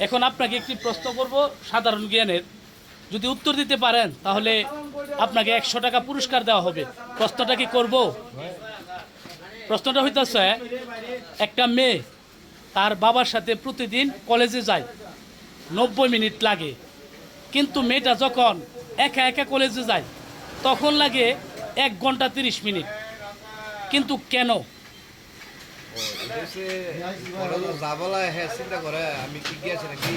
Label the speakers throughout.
Speaker 1: এখন আপনাকে একটি প্রশ্ন করব সাধারণ জ্ঞানের, যদি উত্তর দিতে পারেন তাহলে আপনাকে 100 টাকা পুরস্কার দেওয়া হবে। প্রশ্নটা কি করব? প্রশ্নটা হইতেছে, একটা মেয়ে তার বাবার সাথে প্রতিদিন কলেজে যায়, 90 মিনিট লাগে, কিন্তু মেয়েটা যখন একা একা কলেজে যায় তখন লাগে 1 ঘন্টা 30 মিনিট, কিন্তু কেন?
Speaker 2: চিন্তা করে আমি কি গিয়েছি নাকি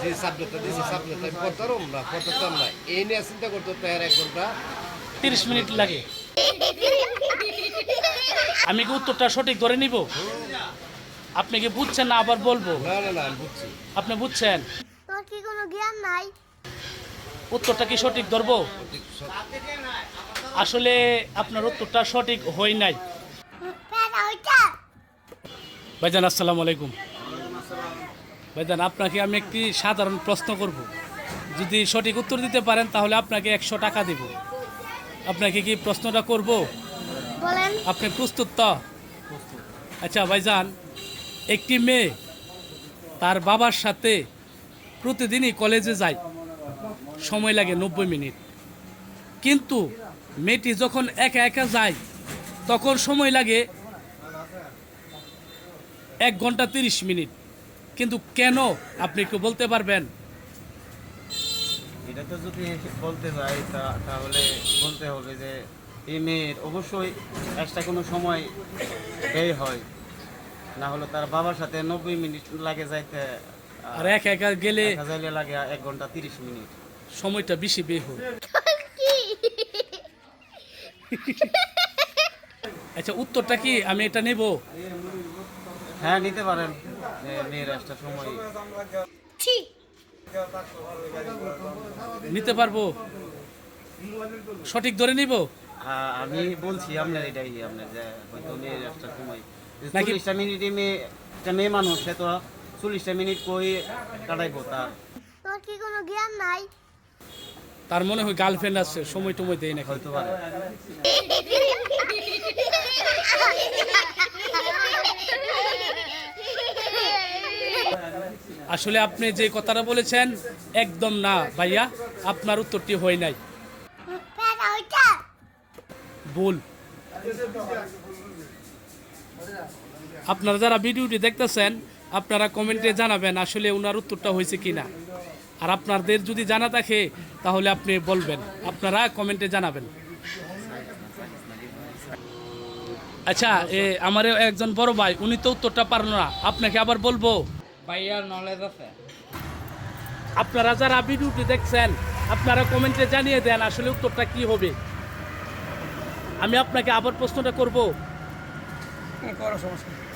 Speaker 2: যে সাবজেক্টটা দিয়েছি সাবজেক্ট আমি পড়তাম না পড়তাম না এই নিয়ে চিন্তা করতে তো 1 ঘন্টা
Speaker 1: 30 মিনিট লাগে। আমি কি উত্তরটা সঠিক ধরে নিব? আপনি কি বুঝছেন না আবার বলবো?
Speaker 2: না না না আমি বুঝছি।
Speaker 1: আপনি বুঝছেন?
Speaker 3: তোর কি কোনো জ্ঞান নাই?
Speaker 1: উত্তরটা কি সঠিক ধরবো? আসলে আপনার উত্তরটা সঠিক হয় নাই। ভাইজান আসসালামু আলাইকুম। ভাইজান আপনাকে আমি একটি সাধারণ প্রশ্ন করব, যদি সঠিক উত্তর দিতে পারেন তাহলে আপনাকে 100 টাকা দেব। আপনাকে কি প্রশ্নটা করব?
Speaker 3: বলেন।
Speaker 1: আপনি প্রস্তুত তো? আচ্ছা ভাইজান, একটি মেয়ে তার বাবার সাথে প্রতিদিনই কলেজে যায়, সময় লাগে 90 মিনিট, কিন্তু মেয়েটি যখন একা একা যায় তখন সময় লাগে 1 ঘন্টা 30 মিনিট, কিন্তু কেন আপনি একটু বলতে পারবেন?
Speaker 4: এটা তো যদি বলতে যাই তাহলে বলতে হবে যে এই মেয়ের অবশ্যই একটা কোনো সময় ব্যয় হয়, না হলে তার বাবার সাথে 90 মিনিট লাগে যাইতে,
Speaker 1: আর একা একা গেলে
Speaker 4: যাইলে লাগে 1 ঘন্টা 30 মিনিট।
Speaker 1: সময়টা বেশি ব্যয় হয়। আচ্ছা উত্তরটা কি আমি এটা নেব?
Speaker 4: হ্যাঁ নিতে পারেন, যে মেয়ের একটা সময়
Speaker 3: ঠিক।
Speaker 4: নিতে পারবো।
Speaker 1: সঠিক ধরে নিব
Speaker 4: আমি বলছি আপনার এটাই, আপনার যে হয়তো মেয়ের একটা সময়
Speaker 1: নাকি?
Speaker 4: 40টা মিনিট একটা মেয়ে মানুষ, সে তো 40টা মিনিট কই কাটাইবো তার।
Speaker 3: তোর কি কোনো জ্ঞান নাই?
Speaker 1: তার মনে হয় গার্লফ্রেন্ড আছে, সময় টময় দেয় না
Speaker 4: হয়তো পারে।
Speaker 1: আসলে আপনি যে কথাটা বলেছেন একদম না ভাইয়া, আপনার উত্তরটি হয় নাই, ভুল। আপনারা যারা ভিডিওটি দেখতেছেন আপনারা কমেন্টে জানাবেন আসলে ওনার উত্তরটা হয়েছে কিনা, আর আপনাদের যদি জানা থাকে তাহলে আপনি বলবেন, আপনারা কমেন্টে জানাবেন। আচ্ছা আমার একজন বড় ভাই, উনি তো উত্তরটা পারল না, আপনাকে আবার বলবো।
Speaker 5: ভাইয়ার নলেজ আছে।
Speaker 1: আপনারা যারা ভিডিওটি দেখছেন আপনারা কমেন্টে জানিয়ে দেন আসলে উত্তরটা কি হবে। আমি আপনাকে আবার প্রশ্নটা করব।
Speaker 5: কোনো সমস্যা নেই।